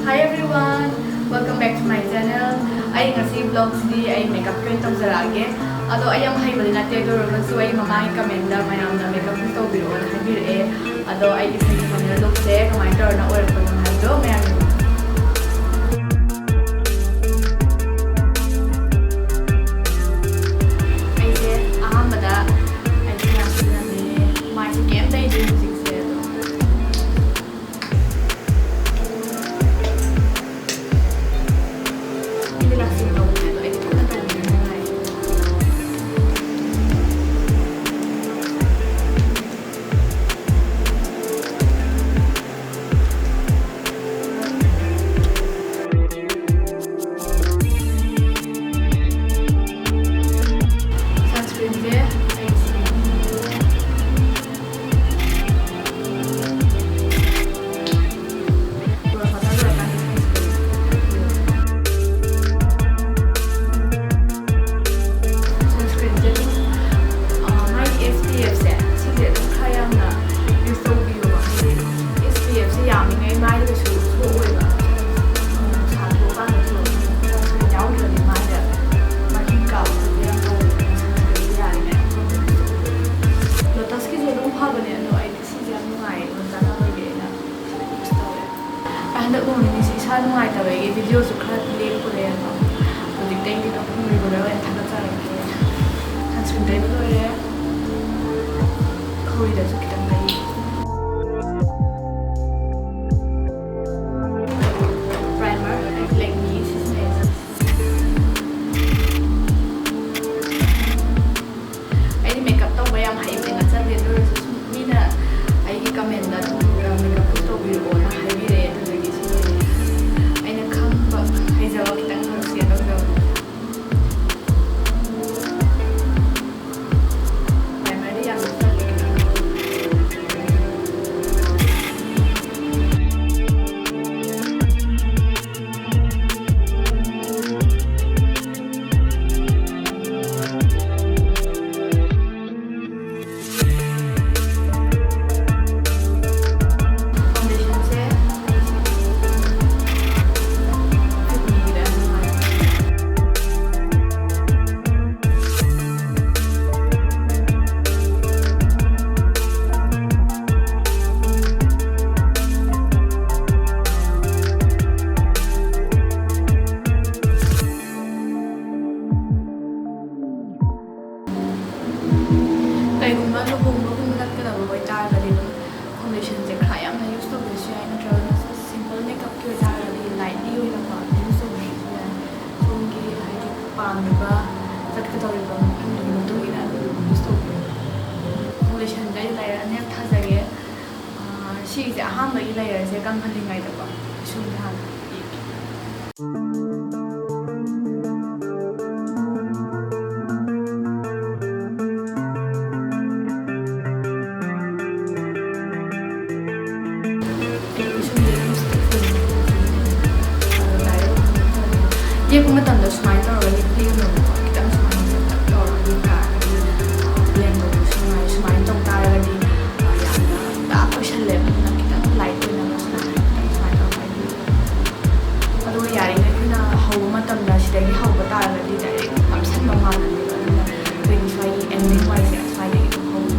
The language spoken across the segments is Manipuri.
Hi everyone! Welcome back to my channel. I ngasi vlog si ay makeup ko itong sarage. Ado ay ang hay bali natin do ron so ay mamay kamenda mayam na makeup ko biro na habir ado ay isang kamera look se kamay turn na or ko na do mayam ay se ahamada ay sinasi na ni my game day music se do. Handa ko ni si isa nung ay tawag video so kaya play ko rin no. So dictate dito ko may gawin at handa sa rin. Sunscreen tayo ko rin. Kawin dito sa kitang tayo. Primer, like this is nice. Ay makeup to ba yung hayop ingat sa dito so mina ay i-comment na makeup ko to biro na hayop Jawa kita harus ya dong. Primer yang foundation se khaya na use to be shine na travel na simple makeup ki wajah adi light di hoina pa use to be shine songi hai pan ba tat ka tori ba ni to ina use to be foundation dai layer ne thajage shi je aham ba layer se kam phali ngai da ba shun han ये को मतलब दस माइल और ये प्लेन हो kita semain tak orang juga blend हो semain tong tayo di yang tak apa shalem nak kita light tu nak semain semain tong tayo kalau yari ni kita hawa macam dah sudah di hawa tayo di direct absen banget ni kan jadi saya ending wise ya saya itu hawa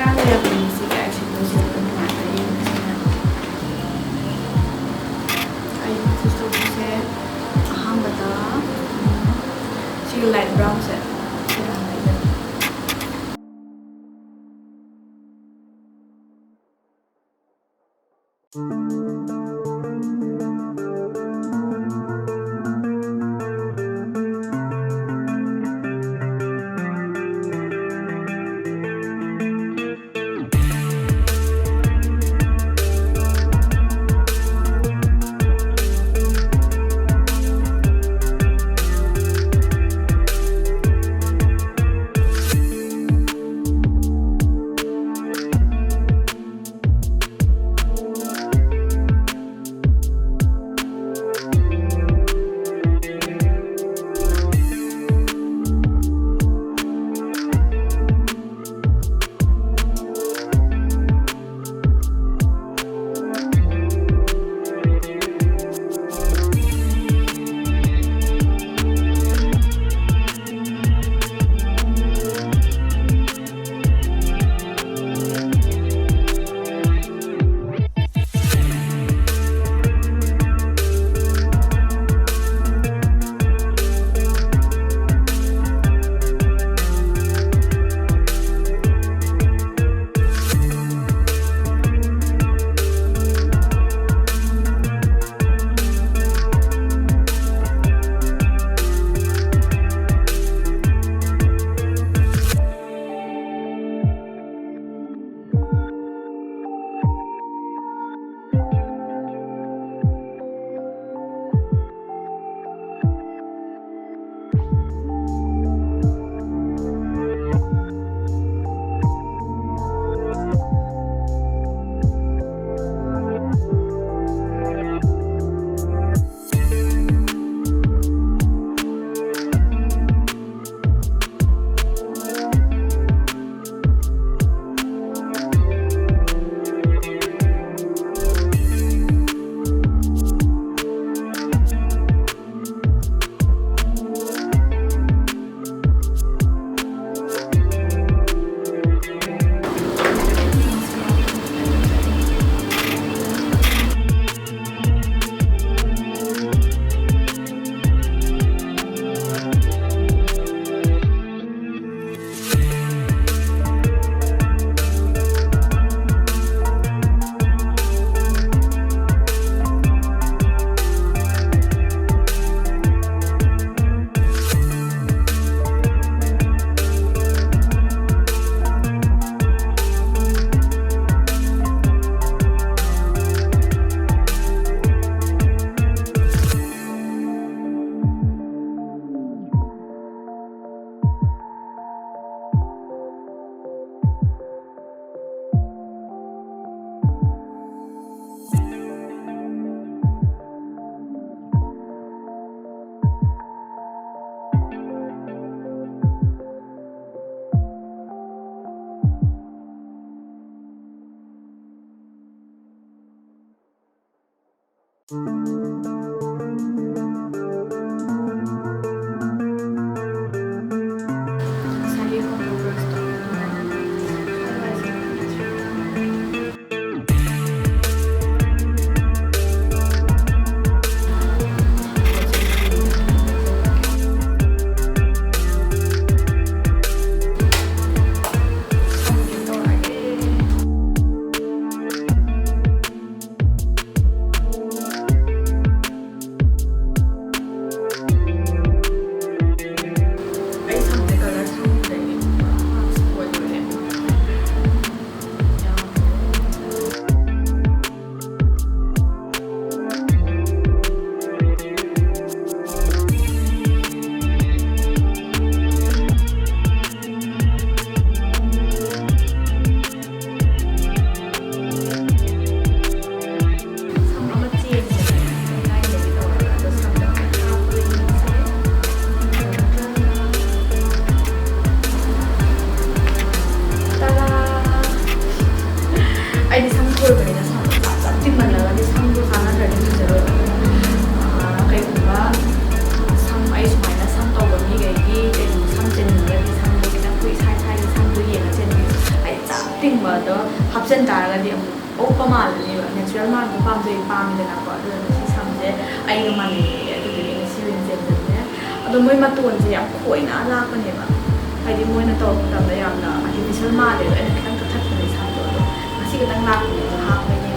ꯁꯤꯒꯤ ꯑꯥꯏꯁꯦꯗꯣꯁꯦ ꯑꯗꯨꯃꯥꯏꯅ ꯌꯦꯡꯕꯁꯤꯅ ꯑꯩ ꯆꯨꯁ ꯇꯧꯕꯁꯦ ꯑꯍꯥꯟꯕꯗ ꯁꯤꯒꯤ ꯂꯥꯏꯠ ꯕ꯭ꯔꯥꯎꯟꯁꯦ ꯁꯤꯗ ꯂꯩꯖꯩ ꯑꯁꯤꯒꯨꯝꯕꯗꯣ ꯍꯥꯞꯆꯤꯟ ꯇꯥꯔꯒꯗꯤ ꯑꯃꯨꯛ ꯑꯣꯛꯄ ꯃꯥꯜꯂꯅꯦꯕ ꯅꯦꯆꯔꯦꯜ ꯃꯥꯟꯕ ꯄꯥꯝꯃꯤꯗꯅꯀꯣ ꯑꯗꯨꯅ ꯁꯤ ꯁꯝꯁꯦ ꯑꯩꯒ ꯃꯥꯟꯅꯩꯌꯦ ꯑꯗꯨꯗꯨꯒꯤ ꯑꯩꯅ ꯁꯤ ꯑꯣꯏꯅ ꯆꯦꯟꯖꯟꯅꯦ ꯑꯗꯣ ꯃꯣꯏ ꯃꯇꯣꯟꯁꯦ ꯌꯥꯝ ꯈꯣꯏꯅ ꯂꯥꯛꯄꯅꯦꯕ ꯍꯥꯏꯗꯤ ꯃꯣꯏꯅ ꯇꯧꯔꯛꯄ ꯃꯇꯝꯗ ꯌꯥꯝꯅ ꯑꯥꯔꯇꯤꯐꯤꯁꯦꯜ ꯃꯥꯜꯂꯦꯕ ꯑꯩꯅ ꯈꯤꯇꯪ ꯀꯛꯊꯠꯄꯅꯦ ꯁꯝꯗꯣ ꯑꯗꯣ ꯉꯁꯤ ꯈꯤꯇꯪ ꯂꯥꯛꯄꯅꯦ ꯑꯗꯣ ꯍꯥꯞꯄꯅꯦ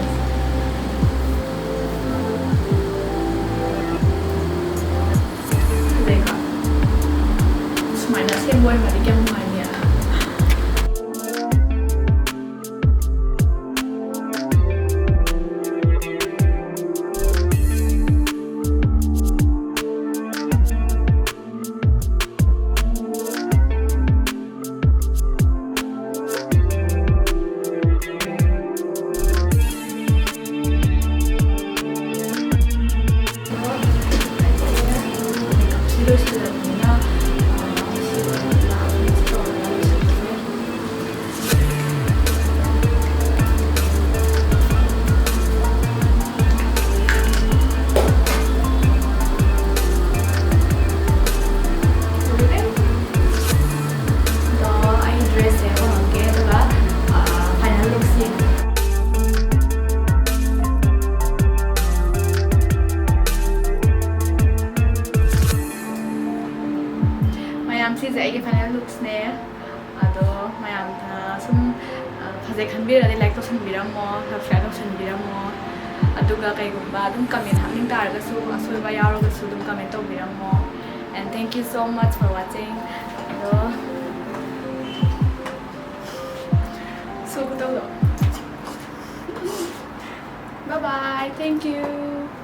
ꯁꯨꯃꯥꯏꯅ ꯁꯦꯝꯕ ꯑꯣꯏꯔꯒꯗꯤ ꯀꯌꯥꯝ ꯅꯨꯡꯉꯥꯏꯅꯤ ꯁꯤꯁꯦ ꯑꯩꯒꯤ ꯐꯥꯏꯅꯦꯜ ꯂꯨꯛꯁꯅꯦ ꯑꯗꯣ ꯃꯌꯥꯝꯅ ꯁꯨꯝ ꯐꯖꯩ ꯈꯟꯕꯤꯔꯗꯤ ꯂꯥꯏꯛ ꯇꯧꯁꯟꯕꯤꯔꯝꯃꯣ ꯁꯕꯁꯀ꯭ꯔꯥꯏꯕ ꯇꯧꯁꯟꯕꯤꯔꯝꯃꯣ ꯑꯗꯨꯒ ꯀꯩꯒꯨꯝꯕ ꯑꯗꯨꯝ ꯀꯃꯦꯟ ꯍꯥꯞꯅꯤꯡ ꯇꯥꯔꯒꯁꯨ ꯑꯁꯣꯏꯕ ꯌꯥꯎꯔꯒꯁꯨ ꯑꯗꯨꯝ ꯀꯃꯦꯟ ꯇꯧꯕꯤꯔꯝꯃꯣ and thank you so much for watching ꯑꯗꯣ bye bye thank you